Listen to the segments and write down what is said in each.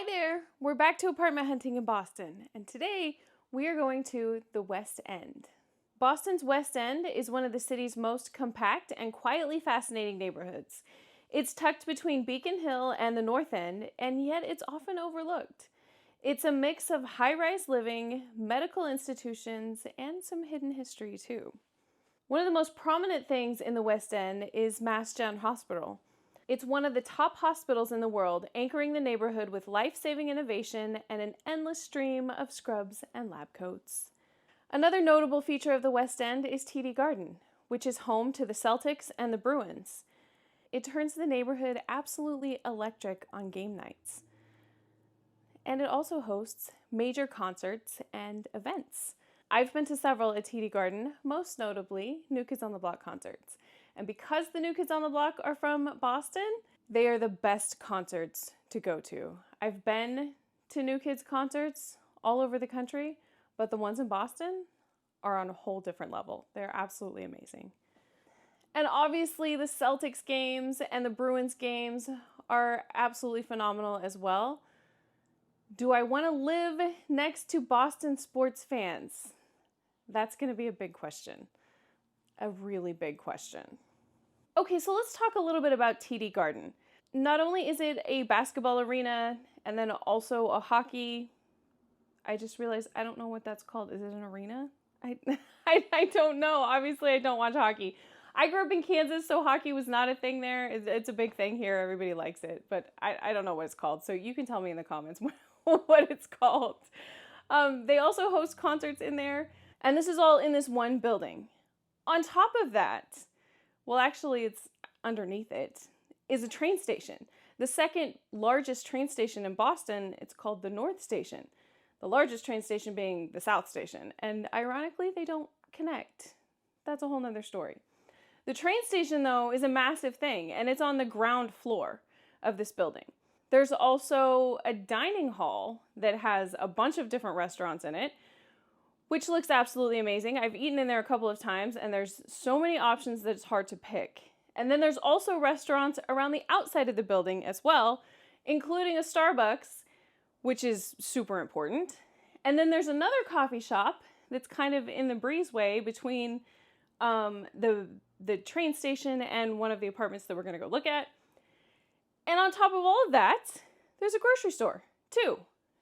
Hi there! We're back to apartment hunting in Boston, and today we are going to the West End. Boston's West End is one of the city's most compact and quietly fascinating neighborhoods. It's tucked between Beacon Hill and the North End, and yet it's often overlooked. It's a mix of high-rise living, medical institutions, and some hidden history too. One of the most prominent things in the West End is Mass General Hospital. It's one of the top hospitals in the world, anchoring the neighborhood with life-saving innovation and an endless stream of scrubs and lab coats. Another notable feature of the West End is TD Garden, which is home to the Celtics and the Bruins. It turns the neighborhood absolutely electric on game nights. And it also hosts major concerts and events. I've been to several at TD Garden, most notably New Kids on the Block concerts. And because the New Kids on the Block are from Boston, they are the best concerts to go to. I've been to New Kids concerts all over the country, but the ones in Boston are on a whole different level. They're absolutely amazing. And obviously the Celtics games and the Bruins games are absolutely phenomenal as well. Do I want to live next to Boston sports fans? That's going to be a big question. A really big question. Okay, so let's talk a little bit about TD Garden. Not only is it a basketball arena and then also a hockey, I just realized I don't know what that's called. Is it an arena? I don't know. Obviously, I don't watch hockey. I grew up in Kansas, so hockey was not a thing there. It's a big thing here. Everybody likes it, but I don't know what it's called. So you can tell me in the comments what it's called. They also host concerts in there, and this is all in this one building. On top of that, well, actually it's underneath it, is a train station. The second largest train station in Boston, it's called the North Station. The largest train station being the South Station. And ironically, they don't connect. That's a whole nother story. The train station, though, is a massive thing, and it's on the ground floor of this building. There's also a dining hall that has a bunch of different restaurants in it, which looks absolutely amazing. I've eaten in there a couple of times, and there's so many options that it's hard to pick. And then there's also restaurants around the outside of the building as well, including a Starbucks, which is super important. And then there's another coffee shop that's kind of in the breezeway between the train station and one of the apartments that we're going to go look at. And on top of all of that, there's a grocery store too.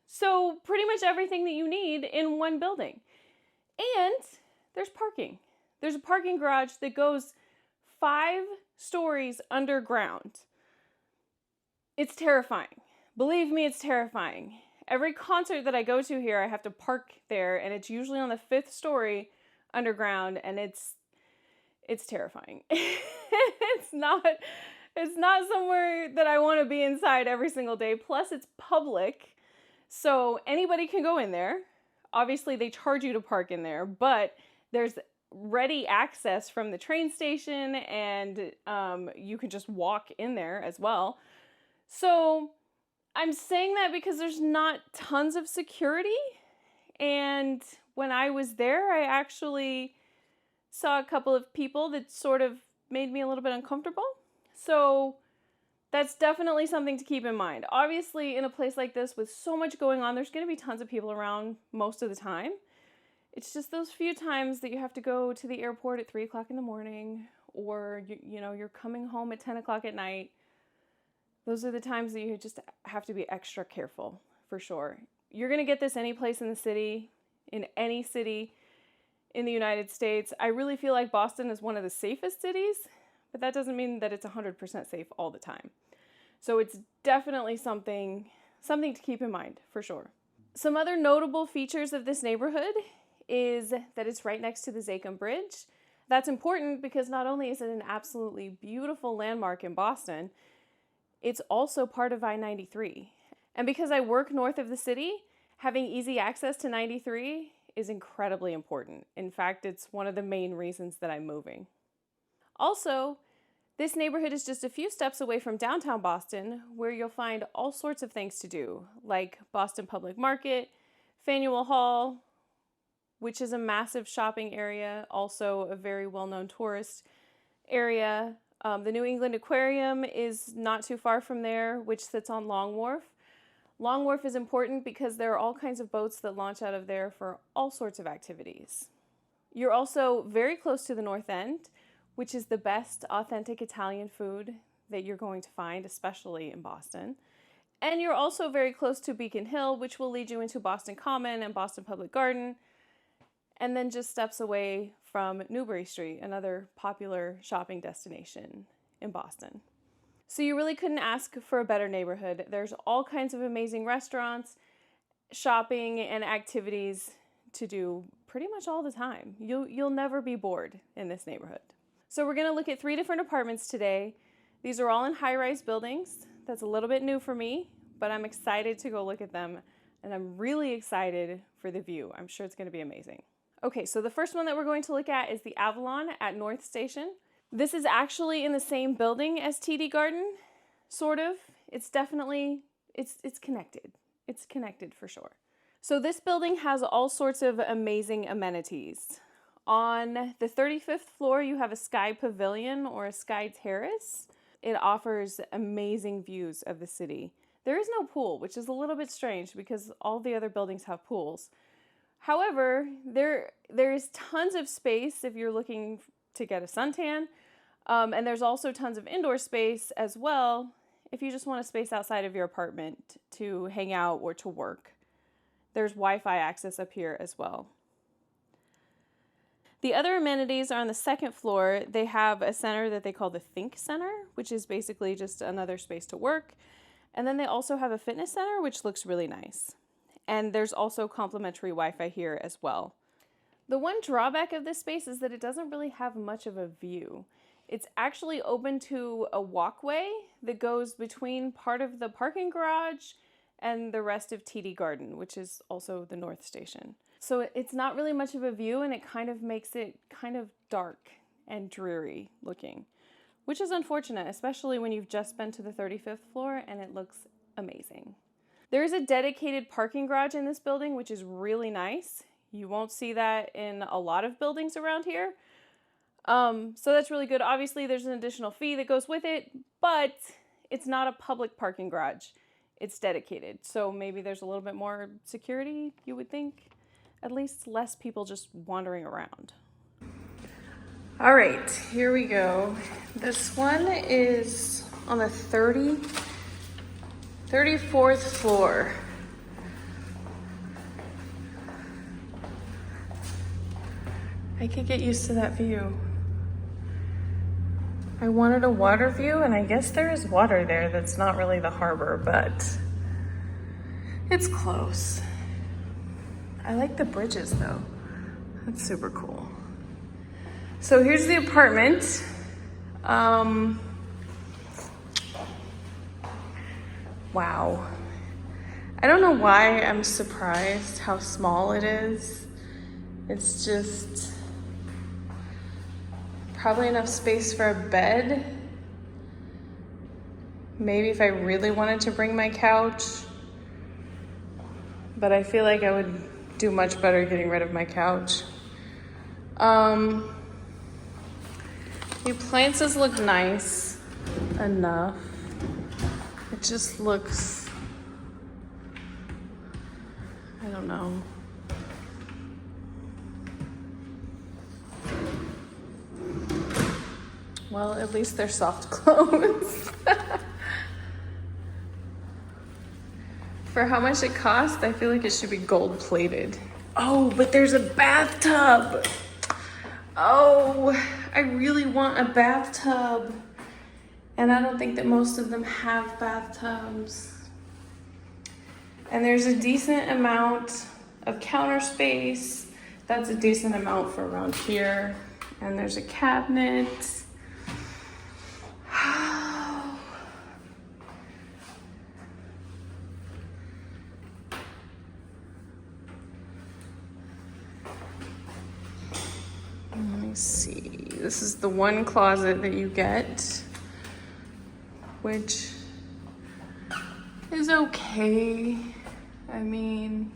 So pretty much everything that you need in one building. And there's parking. There's a parking garage that goes 5 stories underground. It's terrifying. Believe me, it's terrifying. Every concert that I go to here, I have to park there, and it's usually on the 5th story underground, and it's terrifying. It's not somewhere that I want to be inside every single day. Plus, it's public, so anybody can go in there. Obviously, they charge you to park in there, but there's ready access from the train station, and you can just walk in there as well. So I'm saying that because there's not tons of security, and when I was there, I actually saw a couple of people that sort of made me a little bit uncomfortable. So that's definitely something to keep in mind. Obviously, in a place like this with so much going on, there's going to be tons of people around most of the time. It's just those few times that you have to go to the airport at 3 o'clock in the morning, or you're coming home at 10 o'clock at night. Those are the times that you just have to be extra careful, for sure. You're going to get this any place in the city, in any city in the United States. I really feel like Boston is one of the safest cities, but that doesn't mean that it's 100% safe all the time. So it's definitely something to keep in mind, for sure. Some other notable features of this neighborhood is that it's right next to the Zakim Bridge. That's important because not only is it an absolutely beautiful landmark in Boston, it's also part of I-93. And because I work north of the city, having easy access to 93 is incredibly important. In fact, it's one of the main reasons that I'm moving. Also, this neighborhood is just a few steps away from downtown Boston, where you'll find all sorts of things to do, like Boston Public Market, Faneuil Hall, which is a massive shopping area, also a very well-known tourist area. The New England Aquarium is not too far from there, which sits on Long Wharf. Long Wharf is important because there are all kinds of boats that launch out of there for all sorts of activities. You're also very close to the North End, which is the best authentic Italian food that you're going to find, especially in Boston. And you're also very close to Beacon Hill, which will lead you into Boston Common and Boston Public Garden, and then just steps away from Newbury Street, another popular shopping destination in Boston. So you really couldn't ask for a better neighborhood. There's all kinds of amazing restaurants, shopping, and activities to do pretty much all the time. You'll never be bored in this neighborhood. So we're gonna look at 3 different apartments today. These are all in high-rise buildings. That's a little bit new for me, but I'm excited to go look at them, and I'm really excited for the view. I'm sure it's gonna be amazing. Okay, so the first one that we're going to look at is the Avalon at North Station. This is actually in the same building as TD Garden, sort of. It's definitely, it's connected. It's connected for sure. So this building has all sorts of amazing amenities. On the 35th floor, you have a sky pavilion or a sky terrace. It offers amazing views of the city. There is no pool, which is a little bit strange because all the other buildings have pools. However, there is tons of space if you're looking to get a suntan. And there's also tons of indoor space as well if you just want a space outside of your apartment to hang out or to work. There's Wi-Fi access up here as well. The other amenities are on the 2nd floor. They have a center that they call the Think Center, which is basically just another space to work. And then they also have a fitness center, which looks really nice. And there's also complimentary Wi-Fi here as well. The one drawback of this space is that it doesn't really have much of a view. It's actually open to a walkway that goes between part of the parking garage and the rest of TD Garden, which is also the North Station. So it's not really much of a view, and it kind of makes it kind of dark and dreary looking, which is unfortunate, especially when you've just been to the 35th floor and it looks amazing. There is a dedicated parking garage in this building, which is really nice. You won't see that in a lot of buildings around here. So that's really good. Obviously, there's an additional fee that goes with it, but it's not a public parking garage. It's dedicated. So maybe there's a little bit more security, you would think. At least less people just wandering around. All right, here we go. This one is on the 34th floor. I could get used to that view. I wanted a water view, and I guess there is water there that's not really the harbor, but it's close. I like the bridges though. That's super cool. So here's the apartment. Wow. I don't know why I'm surprised how small it is. It's just probably enough space for a bed. Maybe if I really wanted to bring my couch. But I feel like I would do much better getting rid of my couch. The appliances look nice enough. It just looks, I don't know. Well, at least they're soft clothes. For how much it costs, I feel like it should be gold plated. Oh, but there's a bathtub. Oh, I really want a bathtub. And I don't think that most of them have bathtubs. And there's a decent amount of counter space. That's a decent amount for around here. And there's a cabinet. Let me see. This is the one closet that you get, which is okay. I mean,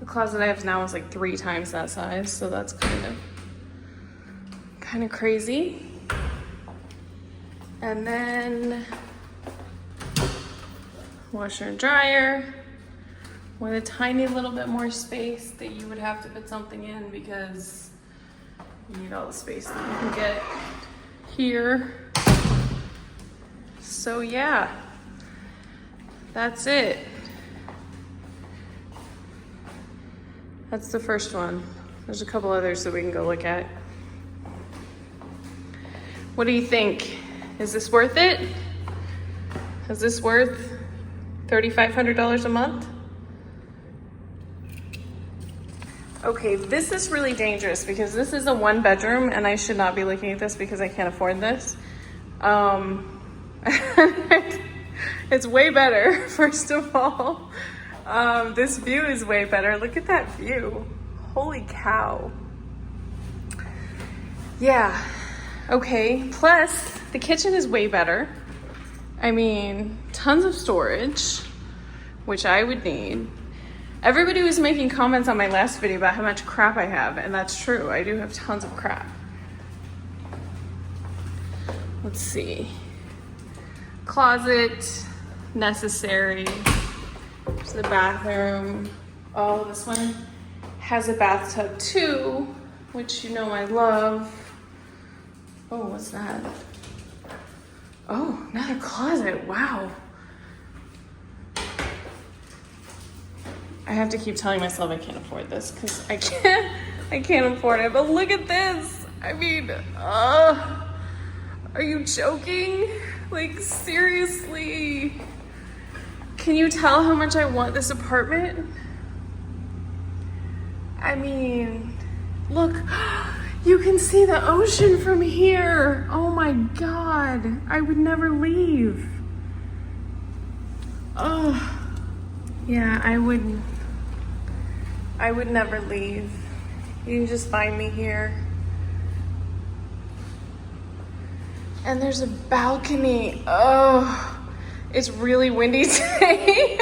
the closet I have now is like 3 times that size, so that's kind of crazy. And then Washer and dryer with a tiny little bit more space that you would have to put something in because you need all the space that you can get here. So yeah, that's it. That's the first one. There's a couple others that we can go look at. What do you think? Is this worth it? Is this worth $3,500 a month? Okay, this is really dangerous because this is a 1-bedroom and I should not be looking at this because I can't afford this. It's way better, first of all. This view is way better. Look at that view. Holy cow. Yeah, okay. Plus, the kitchen is way better. I mean, tons of storage, which I would need. Everybody was making comments on my last video about how much crap I have, and that's true. I do have tons of crap. Let's see. Closet, necessary. There's the bathroom. Oh, this one has a bathtub too, which you know I love. Oh, what's that? Oh, another closet, wow. I have to keep telling myself I can't afford this because I can't afford it, but look at this. I mean, are you joking? Like, seriously? Can you tell how much I want this apartment? I mean, look, you can see the ocean from here. Oh my God, I would never leave. Oh, yeah, I would never leave. You can just find me here. And there's a balcony. Oh, it's really windy today.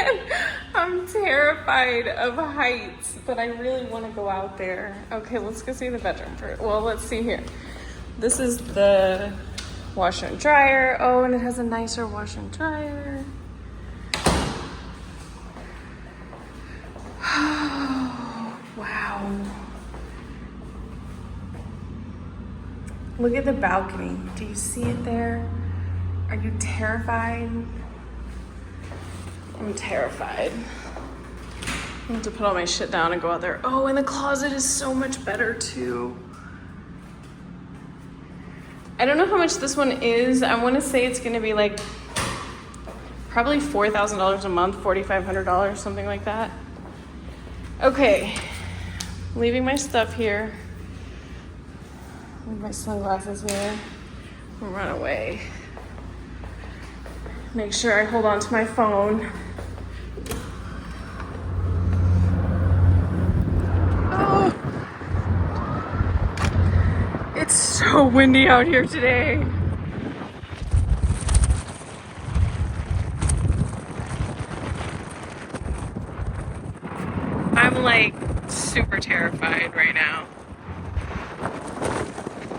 I'm terrified of heights, but I really want to go out there. Okay, let's go see the bedroom first. Well, let's see here. This is the washer and dryer. Oh, and it has a nicer washer and dryer. Wow. Look at the balcony. Do you see it there? Are you terrified? I'm terrified. I have to put all my shit down and go out there. Oh, and the closet is so much better too. I don't know how much this one is. I want to say it's going to be like probably $4,000 a month, $4,500, something like that. Okay, leaving my stuff here. Leave my sunglasses here. Run away. Make sure I hold on to my phone. Oh, it's so windy out here today. I'm like super terrified right now.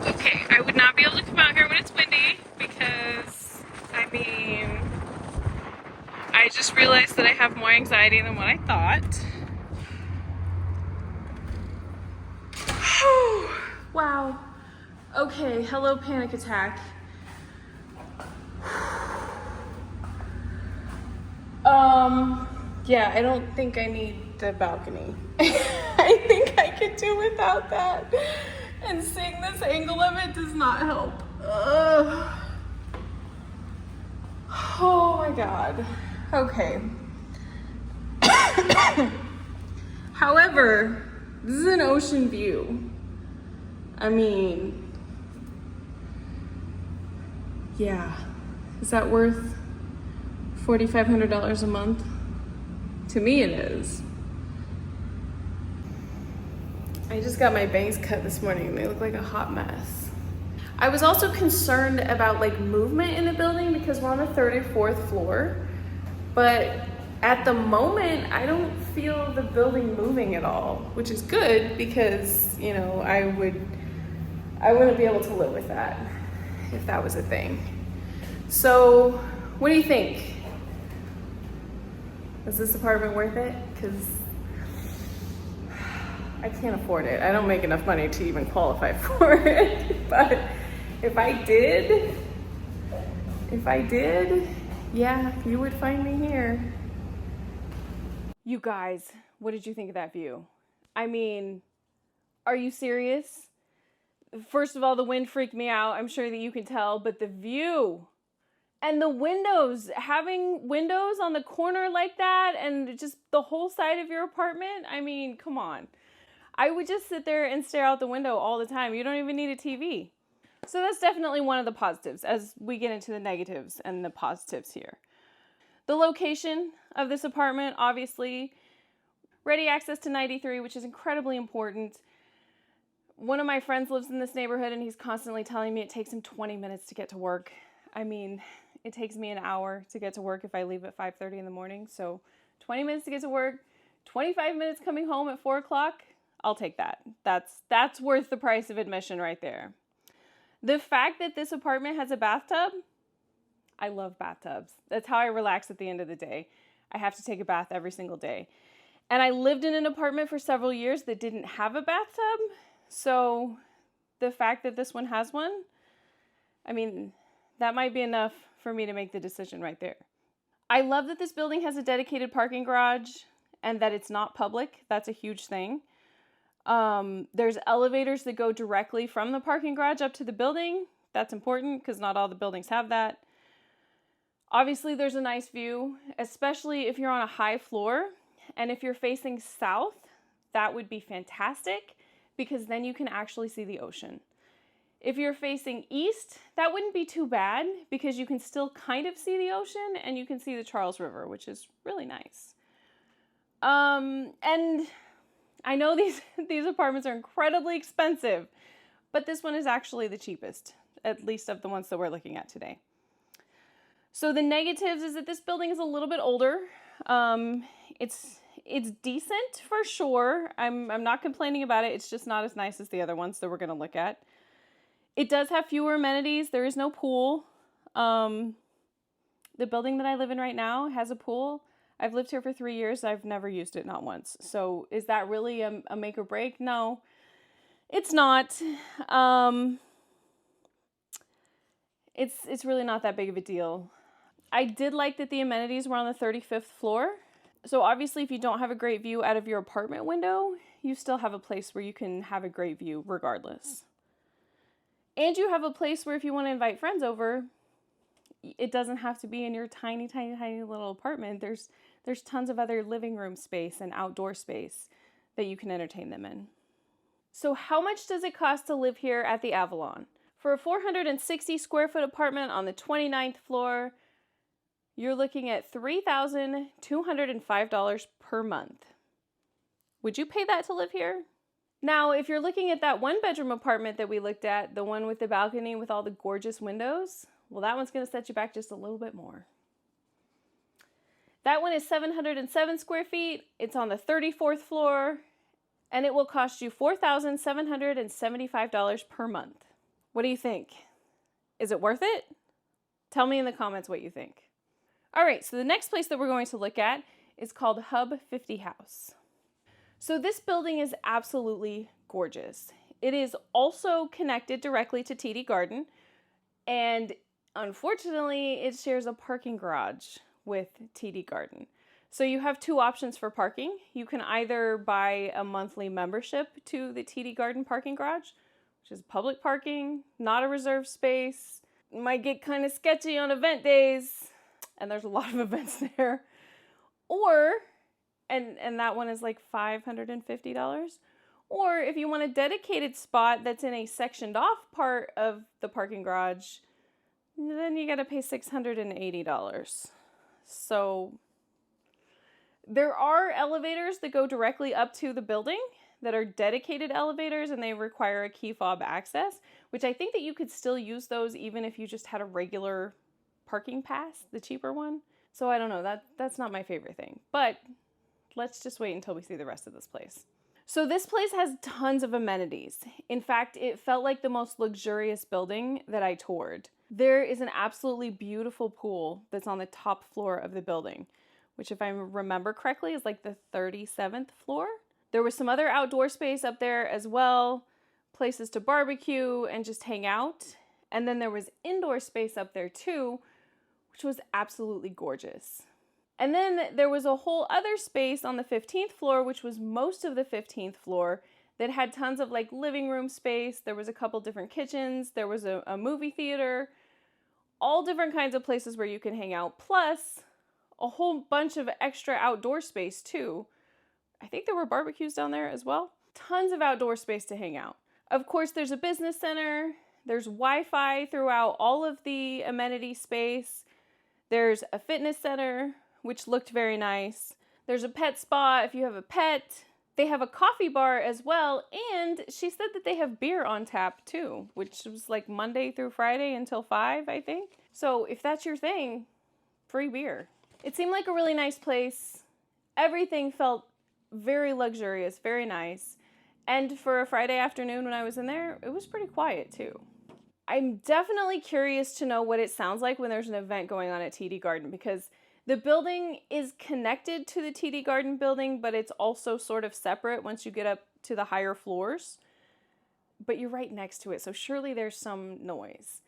Okay, I would not be able to come out here when it's windy because, I mean, I just realized that I have more anxiety than what I thought. Wow. Okay, hello panic attack. Yeah, I don't think I need the balcony. I think I could do without that. And seeing this angle of it does not help. Oh my God. Okay. However, this is an ocean view. I mean, yeah. Is that worth $4,500 a month? To me it is. I just got my bangs cut this morning and they look like a hot mess. I was also concerned about like movement in the building because we're on the 34th floor, but at the moment I don't feel the building moving at all, which is good because, you know, I wouldn't be able to live with that if that was a thing. So what do you think? Is this apartment worth it? Because I can't afford it. I don't make enough money to even qualify for it. But if I did, yeah, you would find me here. You guys, what did you think of that view? I mean, are you serious? First of all, the wind freaked me out. I'm sure that you can tell, but the view and the windows, having windows on the corner like that and just the whole side of your apartment. I mean, come on. I would just sit there and stare out the window all the time. You don't even need a TV. So that's definitely one of the positives as we get into the negatives and the positives here. The location of this apartment, obviously, ready access to 93, which is incredibly important. One of my friends lives in this neighborhood and he's constantly telling me it takes him 20 minutes to get to work. I mean, it takes me an hour to get to work if I leave at 5:30 in the morning. So 20 minutes to get to work, 25 minutes coming home at 4 o'clock. I'll take that. That's worth the price of admission right there. The fact that this apartment has a bathtub, I love bathtubs. That's how I relax at the end of the day. I have to take a bath every single day. And I lived in an apartment for several years that didn't have a bathtub. So the fact that this one has one, I mean, that might be enough for me to make the decision right there. I love that this building has a dedicated parking garage and that it's not public. That's a huge thing. There's elevators that go directly from the parking garage up to the building. That's important because not all the buildings have that. Obviously, there's a nice view, especially if you're on a high floor. And if you're facing south, that would be fantastic because then you can actually see the ocean. If you're facing east, that wouldn't be too bad because you can still kind of see the ocean and you can see the Charles River, which is really nice. And I know these apartments are incredibly expensive, but this one is actually the cheapest, at least of the ones that we're looking at today. So the negatives is that this building is a little bit older. It's decent for sure. I'm not complaining about it. It's just not as nice as the other ones that we're going to look at. It does have fewer amenities. There is no pool. The building that I live in right now has a pool. I've lived here for 3 years. I've never used it, not once. So is that really a make or break? No, it's not. It's really not that big of a deal. I did like that the amenities were on the 35th floor. So obviously if you don't have a great view out of your apartment window, you still have a place where you can have a great view regardless. And you have a place where if you want to invite friends over, it doesn't have to be in your tiny, tiny, tiny little apartment. There's tons of other living room space and outdoor space that you can entertain them in. So how much does it cost to live here at the Avalon? For a 460 square foot apartment on the 29th floor, you're looking at $3,205 per month. Would you pay that to live here? Now, if you're looking at that one bedroom apartment that we looked at, the one with the balcony with all the gorgeous windows, well, that one's going to set you back just a little bit more. That one is 707 square feet. It's on the 34th floor, and it will cost you $4,775 per month. What do you think? Is it worth it? Tell me in the comments what you think. All right, so the next place that we're going to look at is called Hub 50 House. So this building is absolutely gorgeous. It is also connected directly to TD Garden, and unfortunately, it shares a parking garage with TD Garden. So you have two options for parking. You can either buy a monthly membership to the TD Garden parking garage, which is public parking, not a reserved space. It might get kind of sketchy on event days, and there's a lot of events there. Or, and that one is like $550. Or if you want a dedicated spot that's in a sectioned off part of the parking garage, then you gotta pay $680. So there are elevators that go directly up to the building that are dedicated elevators and they require a key fob access, which I think that you could still use those even if you just had a regular parking pass, the cheaper one. So I don't know, that's not my favorite thing, but let's just wait until we see the rest of this place. So this place has tons of amenities. In fact, it felt like the most luxurious building that I toured. There is an absolutely beautiful pool that's on the top floor of the building which if I remember correctly is like the 37th floor. There was some other outdoor space up there as well, places to barbecue and just hang out. And then there was indoor space up there too, which was absolutely gorgeous. And then there was a whole other space on the 15th floor, which was most of the 15th floor, that had tons of like living room space. There was a couple different kitchens. There was a movie theater, all different kinds of places where you can hang out, plus a whole bunch of extra outdoor space too. I think there were barbecues down there as well. Tons of outdoor space to hang out. Of course, there's a business center. There's Wi-Fi throughout all of the amenity space. There's a fitness center, which looked very nice. There's a pet spa if you have a pet. They have a coffee bar as well, and she said that they have beer on tap too, which was like Monday through Friday until 5, I think. So if that's your thing, free beer. It seemed like a really nice place. Everything felt very luxurious, very nice. And for a Friday afternoon when I was in there, it was pretty quiet too. I'm definitely curious to know what it sounds like when there's an event going on at TD Garden, because the building is connected to the TD Garden building, but it's also sort of separate once you get up to the higher floors. But you're right next to it, so surely there's some noise.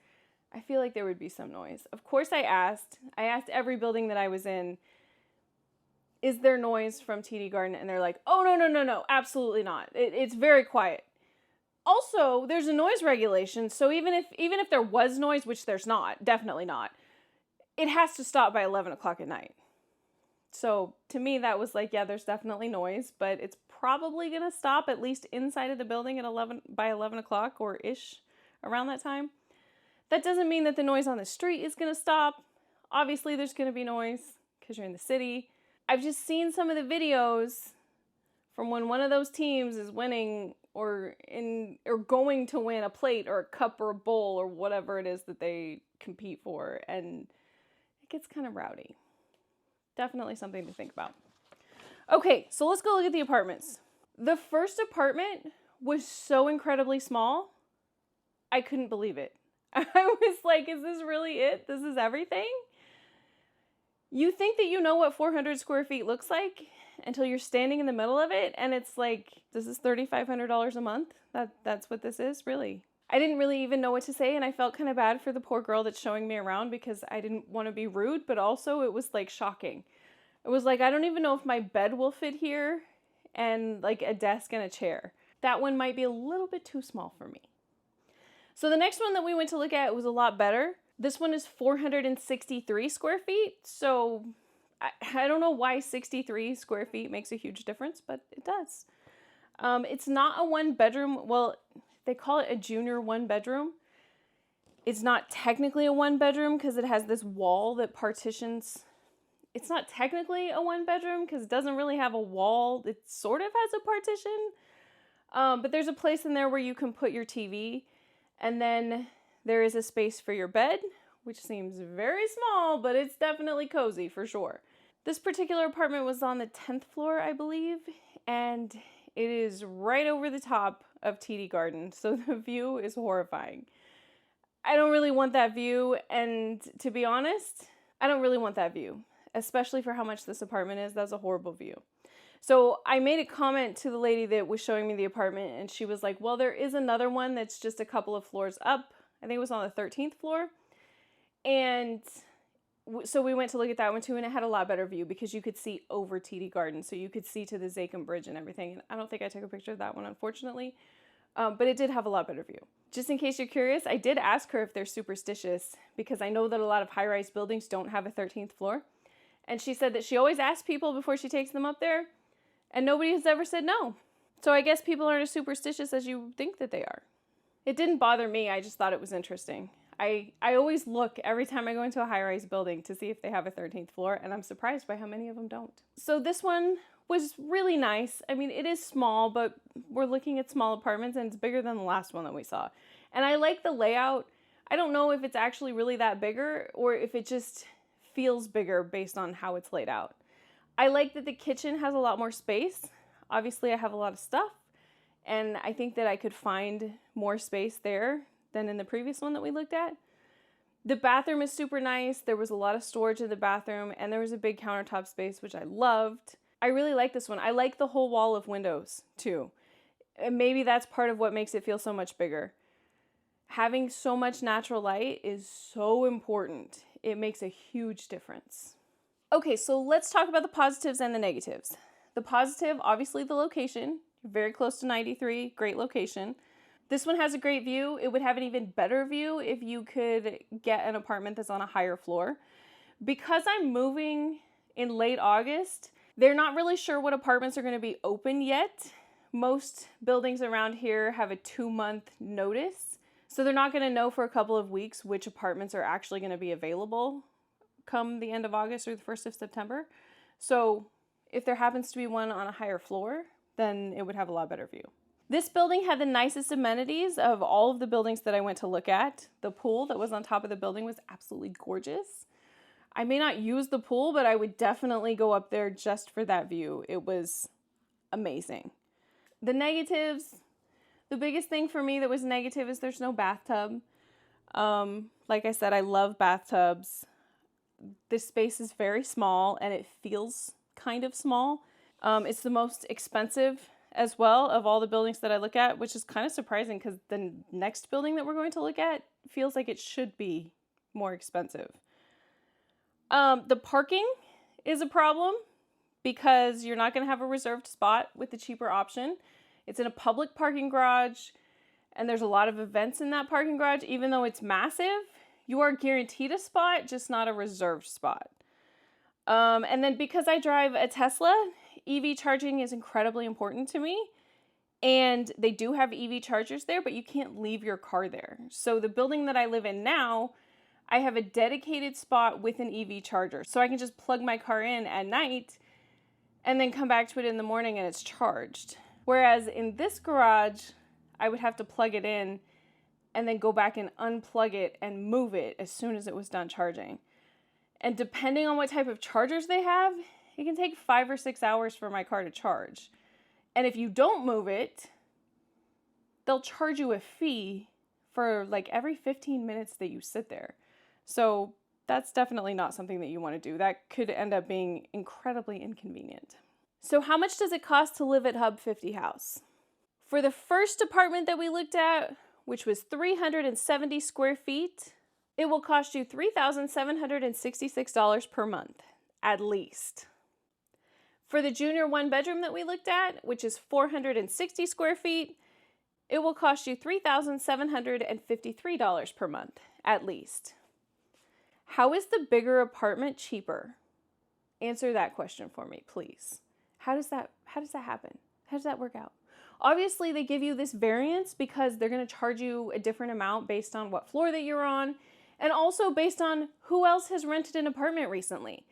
I feel like there would be some noise. Of course I asked every building that I was in, is there noise from TD Garden? And they're like, oh, no, absolutely not. It's very quiet. Also, there's a noise regulation, so even if there was noise, which there's not, definitely not, it has to stop by 11 o'clock at night. So to me, that was like, yeah, there's definitely noise, but it's probably going to stop at least inside of the building at by 11 o'clock or ish around that time. That doesn't mean that the noise on the street is going to stop. Obviously, there's going to be noise because you're in the city. I've just seen some of the videos from when one of those teams is winning or going to win a plate or a cup or a bowl or whatever it is that they compete for, and it gets kind of rowdy. Definitely something to think about. Okay, so let's go look at the apartments. The first apartment was so incredibly small, I couldn't believe it. I was like, is this really it? This is everything? You think that you know what 400 square feet looks like until you're standing in the middle of it, and it's like, this is $3,500 a month? That's what this is, really? I didn't really even know what to say, and I felt kind of bad for the poor girl that's showing me around because I didn't want to be rude, but also it was like shocking. It was like, I don't even know if my bed will fit here, and like a desk and a chair. That one might be a little bit too small for me. So the next one that we went to look at was a lot better. This one is 463 square feet, so I don't know why 63 square feet makes a huge difference, but it does. It's not a one bedroom. Well, they call it a junior one bedroom. It's not technically a one bedroom because it has this wall that partitions. It's not technically a one bedroom because it doesn't really have a wall. It sort of has a partition. But there's a place in there where you can put your TV, and then there is a space for your bed, which seems very small, but it's definitely cozy for sure. This particular apartment was on the 10th floor, I believe, and it is right over the top of TD Garden, so the view is horrifying. I don't really want that view, and to be honest, I don't really want that view, especially for how much this apartment is. That's a horrible view. So I made a comment to the lady that was showing me the apartment, and she was like, well, there is another one that's just a couple of floors up. I think it was on the 13th floor. And so we went to look at that one too, and it had a lot better view because you could see over TD Garden. So you could see to the Zakim Bridge and everything. And I don't think I took a picture of that one, unfortunately. But it did have a lot better view. Just in case you're curious, I did ask her if they're superstitious because I know that a lot of high-rise buildings don't have a 13th floor. And she said that she always asks people before she takes them up there, and nobody has ever said no. So I guess people aren't as superstitious as you think that they are. It didn't bother me, I just thought it was interesting. I always look every time I go into a high-rise building to see if they have a 13th floor, and I'm surprised by how many of them don't. So this one was really nice. I mean, it is small, but we're looking at small apartments, and it's bigger than the last one that we saw. And I like the layout. I don't know if it's actually really that bigger, or if it just feels bigger based on how it's laid out. I like that the kitchen has a lot more space. Obviously, I have a lot of stuff, and I think that I could find more space there than in the previous one that we looked at. The bathroom is super nice. There was a lot of storage in the bathroom, and there was a big countertop space, which I loved. I really like this one. I like the whole wall of windows too. And maybe that's part of what makes it feel so much bigger. Having so much natural light is so important. It makes a huge difference. Okay, so let's talk about the positives and the negatives. The positive, obviously the location. Very close to 93, great location. This one has a great view. It would have an even better view if you could get an apartment that's on a higher floor. Because I'm moving in late August, they're not really sure what apartments are going to be open yet. Most buildings around here have a 2-month notice. So they're not going to know for a couple of weeks which apartments are actually going to be available come the end of August or the 1st of September. So if there happens to be one on a higher floor, then it would have a lot better view. This building had the nicest amenities of all of the buildings that I went to look at. The pool that was on top of the building was absolutely gorgeous. I may not use the pool, but I would definitely go up there just for that view. It was amazing. The negatives, the biggest thing for me that was negative is there's no bathtub. Like I said, I love bathtubs. This space is very small and it feels kind of small. It's the most expensive as well of all the buildings that I look at, which is kind of surprising because the next building that we're going to look at feels like it should be more expensive. The parking is a problem because you're not going to have a reserved spot with the cheaper option. It's in a public parking garage and there's a lot of events in that parking garage. Even though it's massive, you are guaranteed a spot, just not a reserved spot. And then because I drive a Tesla, EV charging is incredibly important to me. And they do have EV chargers there, but you can't leave your car there. So the building that I live in now, I have a dedicated spot with an EV charger. So I can just plug my car in at night and then come back to it in the morning and it's charged. Whereas in this garage, I would have to plug it in and then go back and unplug it and move it as soon as it was done charging. And depending on what type of chargers they have, it can take 5 or 6 hours for my car to charge. And if you don't move it, they'll charge you a fee for like every 15 minutes that you sit there. So that's definitely not something that you want to do. That could end up being incredibly inconvenient. So how much does it cost to live at Hub 50 House? For the first apartment that we looked at, which was 370 square feet, it will cost you $3,766 per month, at least. For the junior 1-bedroom that we looked at, which is 460 square feet, it will cost you $3,753 per month, at least. How is the bigger apartment cheaper? Answer that question for me, please. How does that happen? How does that work out? Obviously, they give you this variance because they're going to charge you a different amount based on what floor that you're on, and also based on who else has rented an apartment recently.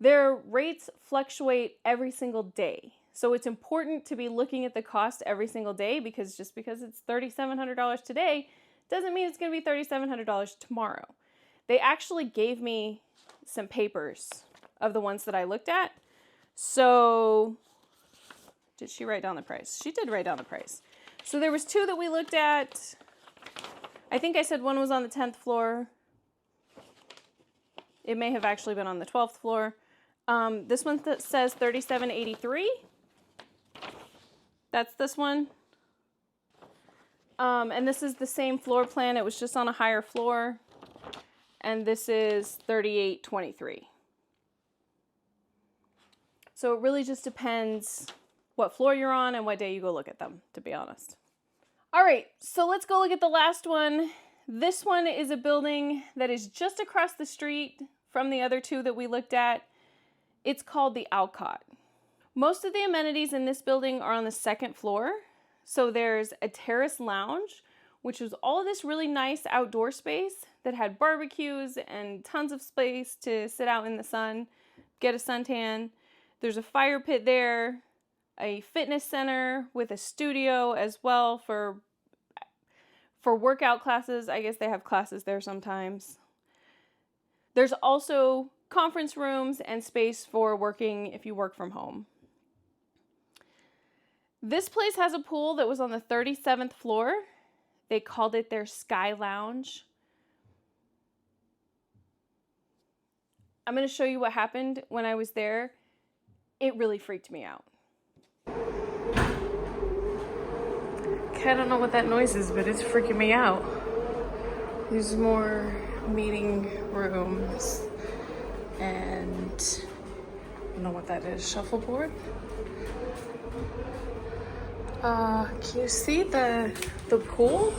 Their rates fluctuate every single day. So it's important to be looking at the cost every single day because just because it's $3,700 today doesn't mean it's going to be $3,700 tomorrow. They actually gave me some papers of the ones that I looked at. So did she write down the price? She did write down the price. So there was 2 that we looked at. I think I said one was on the 10th floor. It may have actually been on the 12th floor. This one that says $3,783. That's this one. And this is the same floor plan. It was just on a higher floor. And this is $3,823. So it really just depends what floor you're on and what day you go look at them, to be honest. All right, so let's go look at the last one. This one is a building that is just across the street from the other 2 that we looked at. It's called the Alcott. Most of the amenities in this building are on the 2nd floor. So there's a terrace lounge, which was all of this really nice outdoor space that had barbecues and tons of space to sit out in the sun, get a suntan. There's a fire pit there, a fitness center with a studio as well for workout classes. I guess they have classes there sometimes. There's also conference rooms and space for working if you work from home. This place has a pool that was on the 37th floor. They called it their Sky Lounge. I'm going to show you what happened when I was there. It really freaked me out. Okay, I don't know what that noise is, but it's freaking me out. There's more meeting rooms, and I don't know what that is. Shuffleboard? Can you see the pool?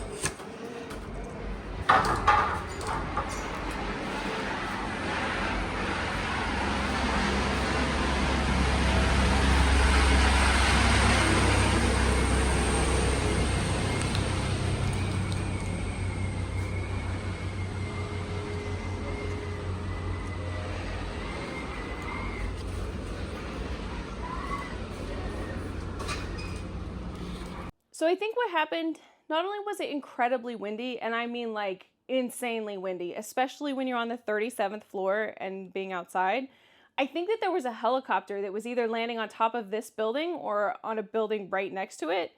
So I think what happened, not only was it incredibly windy, and I mean like insanely windy, especially when you're on the 37th floor and being outside, I think that there was a helicopter that was either landing on top of this building or on a building right next to it.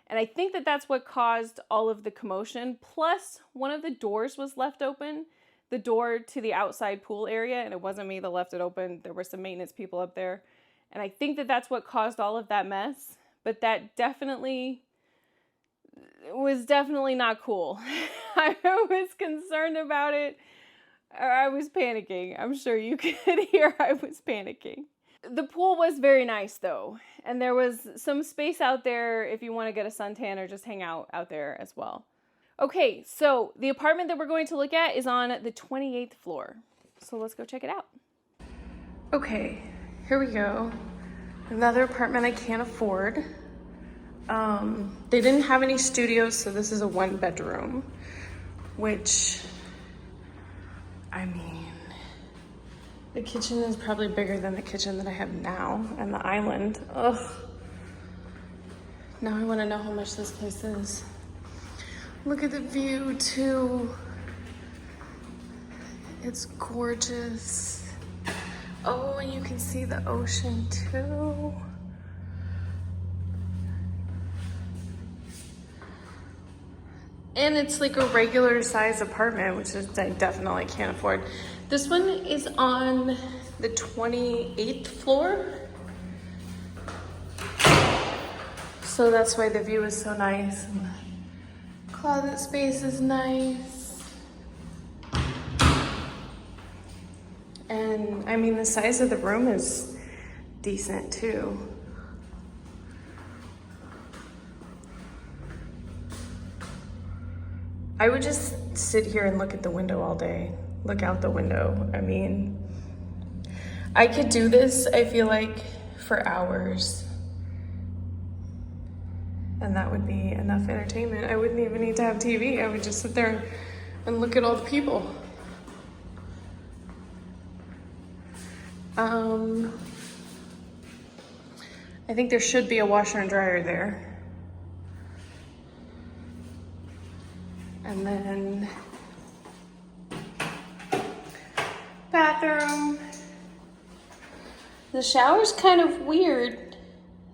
And I think that that's what caused all of the commotion. Plus, one of the doors was left open, the door to the outside pool area, and it wasn't me that left it open. There were some maintenance people up there. And I think that that's what caused all of that mess. But that was definitely not cool. I was concerned about it. I was panicking. I'm sure you could hear I was panicking. The pool was very nice though, and there was some space out there if you want to get a suntan or just hang out there as well. Okay, so the apartment that we're going to look at is on the 28th floor. So let's go check it out. Okay, here we go. Another apartment I can't afford. They didn't have any studios, so this is a 1-bedroom, which, I mean, the kitchen is probably bigger than the kitchen that I have now, and the island. Ugh. Now I want to know how much this place is. Look at the view too. It's gorgeous. Oh, and you can see the ocean too. And it's like a regular size apartment, which is I definitely can't afford. This one is on the 28th floor. So that's why the view is so nice. And the closet space is nice. And I mean, the size of the room is decent too. I would just sit here and look at the window all day. Look out the window. I mean, I could do this, I feel like, for hours. And that would be enough entertainment. I wouldn't even need to have TV. I would just sit there and look at all the people. I think there should be a washer and dryer there. And then bathroom. The shower's kind of weird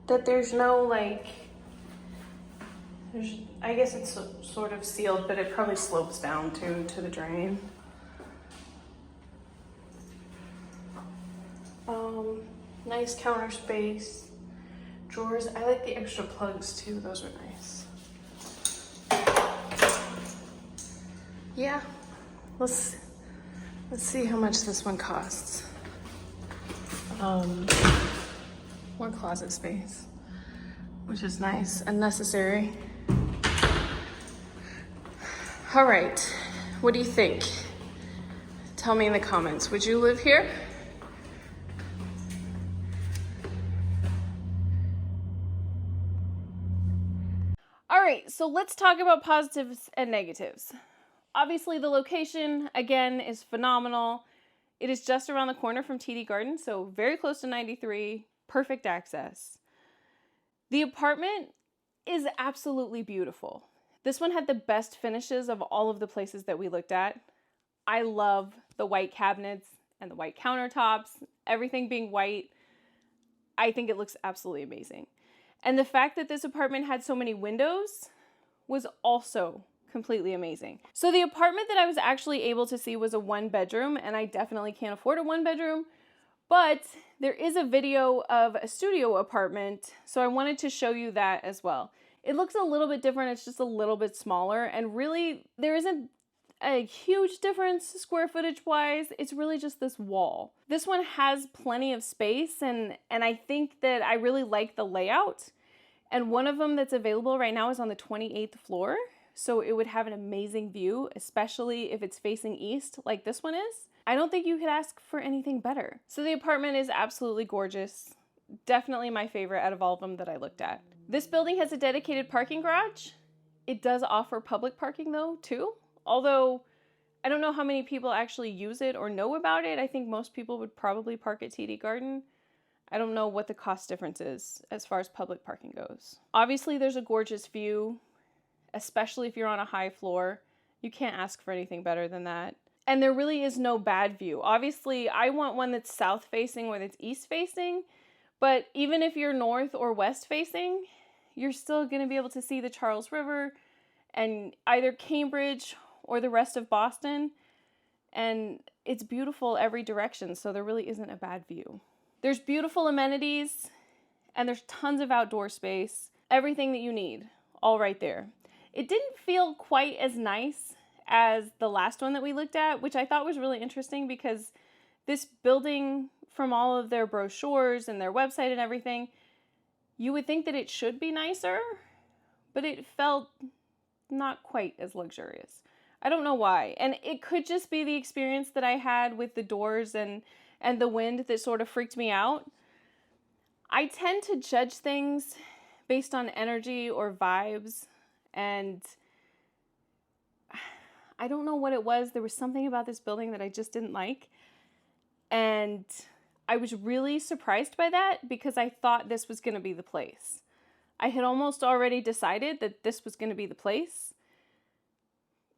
that there's no like, I guess it's sort of sealed, but it probably slopes down to the drain. Nice counter space. Drawers, I like the extra plugs too, those are nice. Yeah, let's see how much this one costs. More closet space, which is nice and necessary. All right, what do you think? Tell me in the comments, would you live here? All right, so let's talk about positives and negatives. Obviously, the location, again, is phenomenal. It is just around the corner from TD Garden, so very close to 93, perfect access. The apartment is absolutely beautiful. This one had the best finishes of all of the places that we looked at. I love the white cabinets and the white countertops, everything being white. I think it looks absolutely amazing. And the fact that this apartment had so many windows was also completely amazing. So the apartment that I was actually able to see was a 1-bedroom, and I definitely can't afford a 1-bedroom, but there is a video of a studio apartment, so I wanted to show you that as well. It looks a little bit different, it's just a little bit smaller, and really there isn't a huge difference square footage wise. It's really just this wall. This one has plenty of space, and I think that I really like the layout. And one of them that's available right now is on the 28th floor. So it would have an amazing view, especially if it's facing east like this one is. I don't think you could ask for anything better. So the apartment is absolutely gorgeous. Definitely my favorite out of all of them that I looked at. This building has a dedicated parking garage. It does offer public parking though, too. Although I don't know how many people actually use it or know about it. I think most people would probably park at TD Garden. I don't know what the cost difference is as far as public parking goes. Obviously, there's a gorgeous view, especially if you're on a high floor. You can't ask for anything better than that. And there really is no bad view. Obviously, I want one that's south facing or that's east facing, but even if you're north or west facing, you're still going to be able to see the Charles River and either Cambridge or the rest of Boston, and it's beautiful every direction, so there really isn't a bad view. There's beautiful amenities, and there's tons of outdoor space, everything that you need, all right there. It didn't feel quite as nice as the last one that we looked at, which I thought was really interesting because this building, from all of their brochures and their website and everything, you would think that it should be nicer, but it felt not quite as luxurious. I don't know why. And it could just be the experience that I had with the doors and the wind that sort of freaked me out. I tend to judge things based on energy or vibes, and I don't know what it was. There was something about this building that I just didn't like. And I was really surprised by that because I thought this was going to be the place. I had almost already decided that this was going to be the place.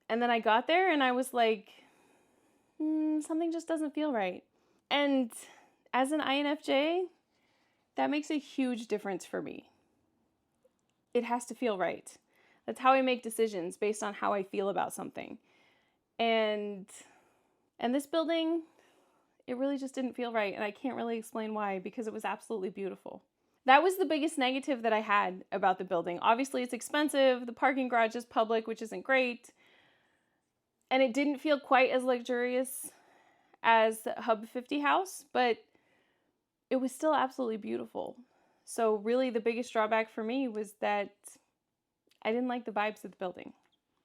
And then I got there and I was like, something just doesn't feel right. And as an INFJ, that makes a huge difference for me. It has to feel right. That's how I make decisions, based on how I feel about something. And this building, it really just didn't feel right. And I can't really explain why, because it was absolutely beautiful. That was the biggest negative that I had about the building. Obviously, it's expensive. The parking garage is public, which isn't great. And it didn't feel quite as luxurious as the Hub 50 house, but it was still absolutely beautiful. So really the biggest drawback for me was that I didn't like the vibes of the building.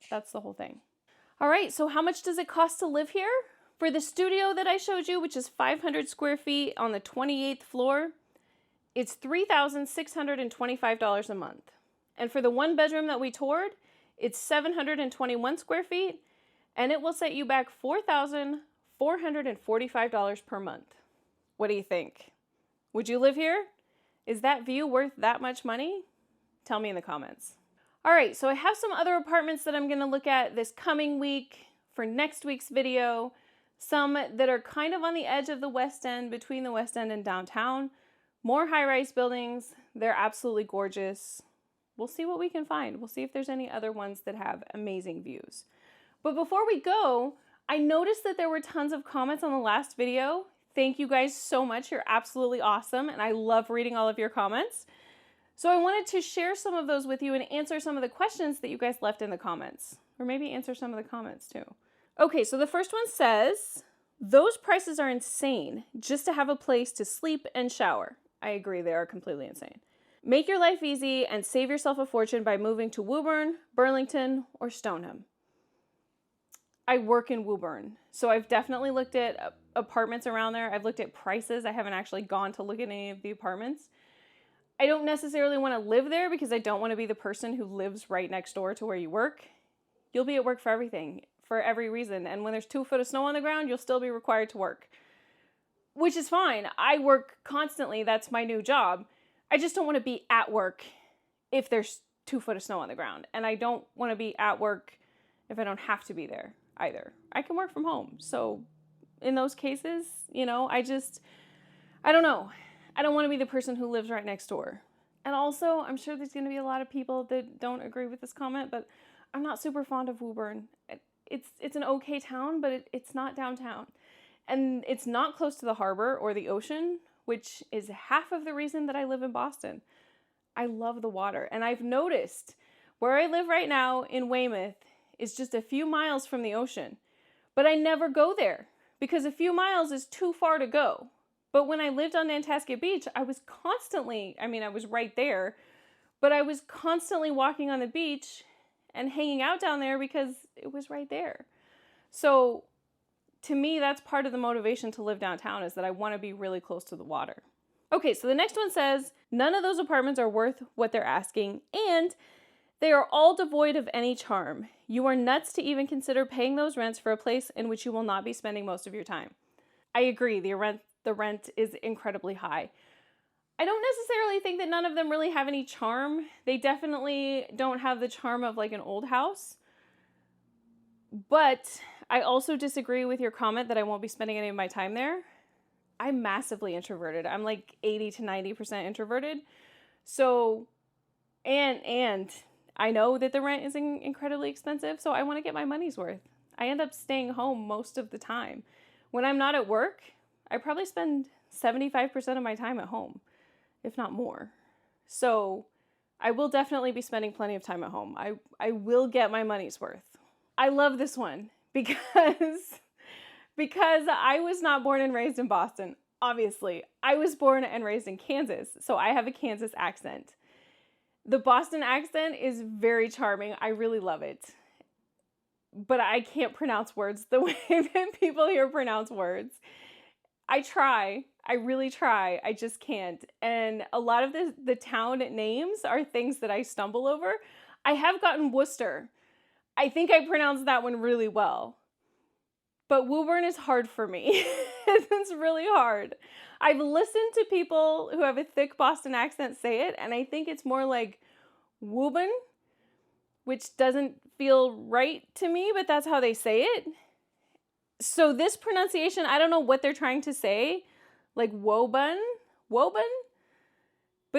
That's the whole thing. All right, so how much does it cost to live here? For the studio that I showed you, which is 500 square feet on the 28th floor, it's $3,625 a month. And for the 1-bedroom that we toured, it's 721 square feet, and it will set you back $4,445 per month. What do you think? Would you live here? Is that view worth that much money? Tell me in the comments. All right, so I have some other apartments that I'm going to look at this coming week for next week's video. Some that are kind of on the edge of the West End, between the West End and downtown. More high-rise buildings. They're absolutely gorgeous. We'll see what we can find. We'll see if there's any other ones that have amazing views. But before we go, I noticed that there were tons of comments on the last video. Thank you guys so much. You're absolutely awesome, and I love reading all of your comments. So I wanted to share some of those with you and answer some of the questions that you guys left in the comments. Or maybe answer some of the comments too. Okay, so the first one says, those prices are insane just to have a place to sleep and shower. I agree, they are completely insane. Make your life easy and save yourself a fortune by moving to Woburn, Burlington, or Stoneham. I work in Woburn, so I've definitely looked at apartments around there. I've looked at prices. I haven't actually gone to look at any of the apartments. I don't necessarily want to live there because I don't want to be the person who lives right next door to where you work. You'll be at work for everything, for every reason. And when there's 2 foot of snow on the ground, you'll still be required to work, which is fine. I work constantly. That's my new job. I just don't want to be at work if there's 2 foot of snow on the ground. And I don't want to be at work if I don't have to be there either. I can work from home. So in those cases, you know, I don't know. I don't want to be the person who lives right next door. And also, I'm sure there's going to be a lot of people that don't agree with this comment, but I'm not super fond of Woburn. It's an okay town, but it's not downtown. And it's not close to the harbor or the ocean, which is half of the reason that I live in Boston. I love the water. And I've noticed where I live right now in Weymouth is just a few miles from the ocean. But I never go there because a few miles is too far to go. But when I lived on Nantasket Beach, I was right there, but I was constantly walking on the beach and hanging out down there because it was right there. So to me, that's part of the motivation to live downtown, is that I want to be really close to the water. Okay, so the next one says, none of those apartments are worth what they're asking, and they are all devoid of any charm. You are nuts to even consider paying those rents for a place in which you will not be spending most of your time. I agree, the rent is incredibly high. I don't necessarily think that none of them really have any charm. They definitely don't have the charm of like an old house. But I also disagree with your comment that I won't be spending any of my time there. I'm massively introverted. I'm like 80 to 90% introverted. So, and I know that the rent is incredibly expensive, so I want to get my money's worth. I end up staying home most of the time. When I'm not at work, I probably spend 75% of my time at home, if not more. So I will definitely be spending plenty of time at home. I will get my money's worth. I love this one because I was not born and raised in Boston, obviously. I was born and raised in Kansas, so I have a Kansas accent. The Boston accent is very charming. I really love it. But I can't pronounce words the way that people here pronounce words. I try. I really try. I just can't. And a lot of the town names are things that I stumble over. I have gotten Worcester. I think I pronounced that one really well. But Woburn is hard for me. It's really hard. I've listened to people who have a thick Boston accent say it, and I think it's more like Woburn, which doesn't feel right to me, but that's how they say it. So this pronunciation, I don't know what they're trying to say, like Woburn, but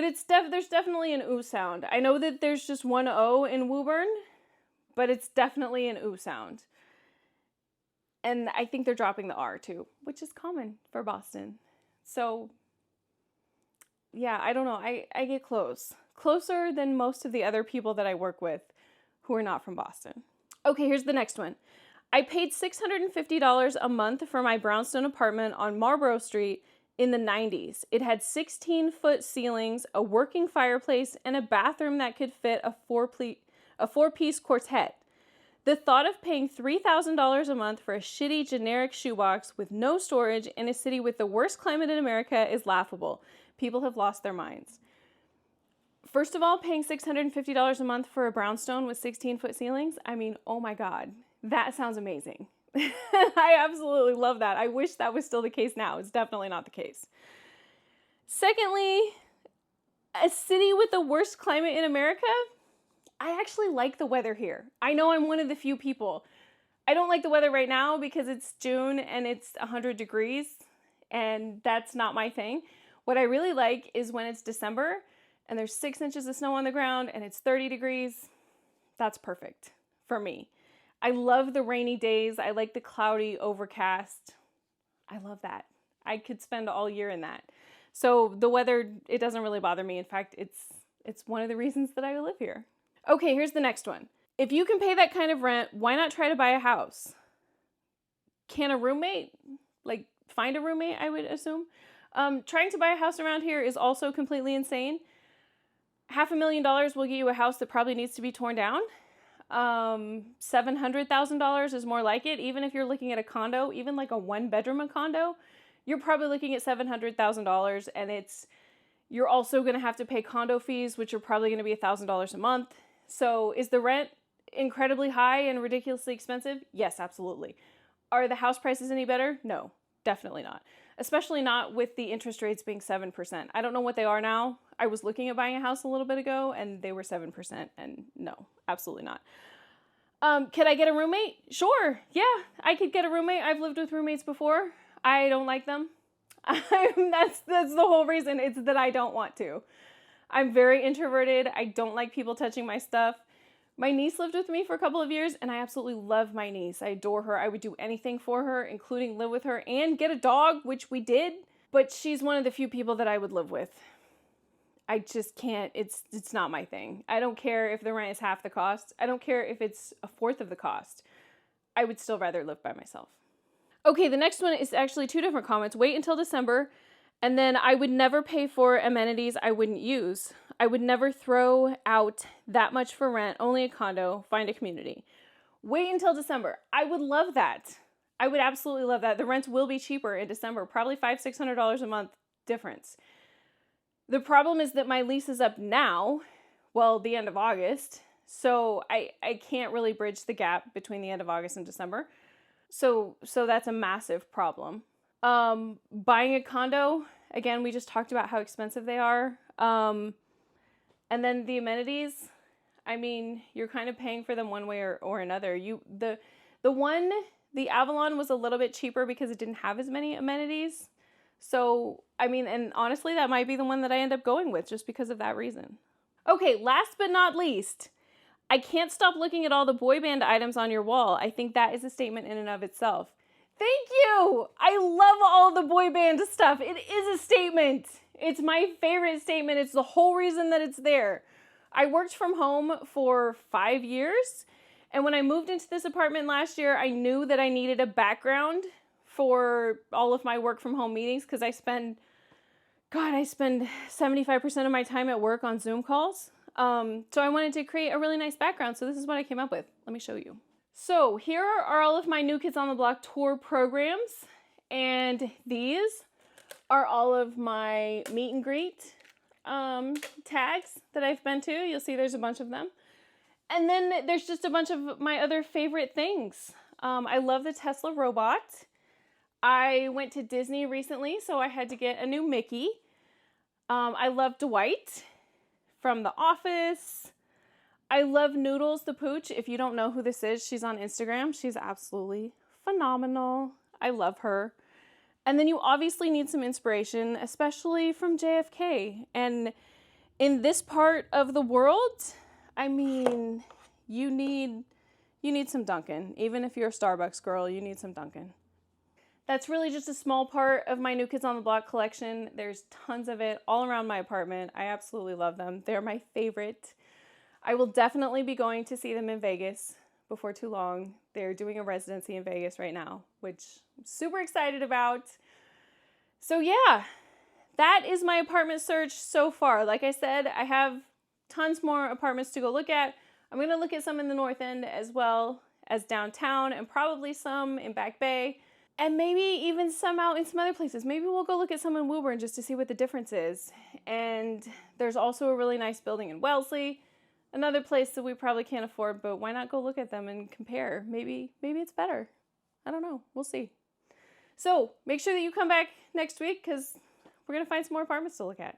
there's definitely an oo sound. I know that there's just one O in Woburn, but it's definitely an oo sound. And I think they're dropping the R too, which is common for Boston. So yeah, I don't know. I get closer than most of the other people that I work with who are not from Boston. Okay, here's the next one. I paid $650 a month for my brownstone apartment on Marlborough Street in the 90s. It had 16-foot ceilings, a working fireplace, and a bathroom that could fit a four-piece quartet. The thought of paying $3,000 a month for a shitty generic shoebox with no storage in a city with the worst climate in America is laughable. People have lost their minds. First of all, paying $650 a month for a brownstone with 16-foot ceilings, I mean, oh my God, that sounds amazing. I absolutely love that. I wish that was still the case now. It's definitely not the case. Secondly, a city with the worst climate in America, I actually like the weather here. I know I'm one of the few people. I don't like the weather right now because it's June and it's 100 degrees, and that's not my thing. What I really like is when it's December and there's 6 inches of snow on the ground and it's 30 degrees. That's perfect for me. I love the rainy days. I like the cloudy, overcast. I love that. I could spend all year in that. So the weather, it doesn't really bother me. In fact, it's one of the reasons that I live here. Okay, here's the next one. If you can pay that kind of rent, why not try to buy a house? Can a roommate, find a roommate, I would assume? Trying to buy a house around here is also completely insane. $500,000 will get you a house that probably needs to be torn down. $700,000 is more like it. Even if you're looking at a condo, even like a 1-bedroom condo, you're probably looking at $700,000, and you're also going to have to pay condo fees, which are probably going to be $1,000 a month. So is the rent incredibly high and ridiculously expensive? Yes, absolutely. Are the house prices any better? No, definitely not. Especially not with the interest rates being 7%. I don't know what they are now. I was looking at buying a house a little bit ago and they were 7%, and no, absolutely not. Could I get a roommate? Sure. Yeah, I could get a roommate. I've lived with roommates before. I don't like them. That's the whole reason. It's that I don't want to. I'm very introverted. I don't like people touching my stuff. My niece lived with me for a couple of years, and I absolutely love my niece. I adore her. I would do anything for her, including live with her and get a dog, which we did. But she's one of the few people that I would live with. I just can't. It's not my thing. I don't care if the rent is half the cost. I don't care if it's a fourth of the cost. I would still rather live by myself. Okay, the next one is actually two different comments. Wait until December. And then I would never pay for amenities I wouldn't use. I would never throw out that much for rent, only a condo, find a community. Wait until December. I would love that. I would absolutely love that. The rents will be cheaper in December, probably $500-$600 a month difference. The problem is that my lease is up now, well, the end of August, so I can't really bridge the gap between the end of August and December. So that's a massive problem. Buying a condo, again, we just talked about how expensive they are. And then the amenities, I mean, you're kind of paying for them one way or another. The Avalon was a little bit cheaper because it didn't have as many amenities. So, I mean, and honestly, that might be the one that I end up going with just because of that reason. Okay, last but not least, I can't stop looking at all the boy band items on your wall. I think that is a statement in and of itself. Thank you! I love all the boy band stuff. It is a statement. It's my favorite statement. It's the whole reason that it's there. I worked from home for 5 years, and when I moved into this apartment last year, I knew that I needed a background for all of my work from home meetings because I spend 75% of my time at work on Zoom calls. So I wanted to create a really nice background, so this is what I came up with. Let me show you. So here are all of my New Kids on the Block tour programs, and these are all of my meet and greet tags that I've been to. You'll see there's a bunch of them. And then there's just a bunch of my other favorite things. I love the Tesla robot. I went to Disney recently, so I had to get a new Mickey. I love Dwight from The Office. I love Noodles the Pooch. If you don't know who this is, she's on Instagram. She's absolutely phenomenal. I love her. And then you obviously need some inspiration, especially from JFK. And in this part of the world, I mean, you need some Dunkin'. Even if you're a Starbucks girl, you need some Dunkin'. That's really just a small part of my New Kids on the Block collection. There's tons of it all around my apartment. I absolutely love them. They're my favorite. I will definitely be going to see them in Vegas before too long. They're doing a residency in Vegas right now, which I'm super excited about. So yeah, that is my apartment search so far. Like I said, I have tons more apartments to go look at. I'm going to look at some in the North End as well as downtown, and probably some in Back Bay. And maybe even some out in some other places. Maybe we'll go look at some in Woburn just to see what the difference is. And there's also a really nice building in Wellesley, another place that we probably can't afford, but why not go look at them and compare? Maybe it's better. I don't know. We'll see. So make sure that you come back next week because we're going to find some more apartments to look at.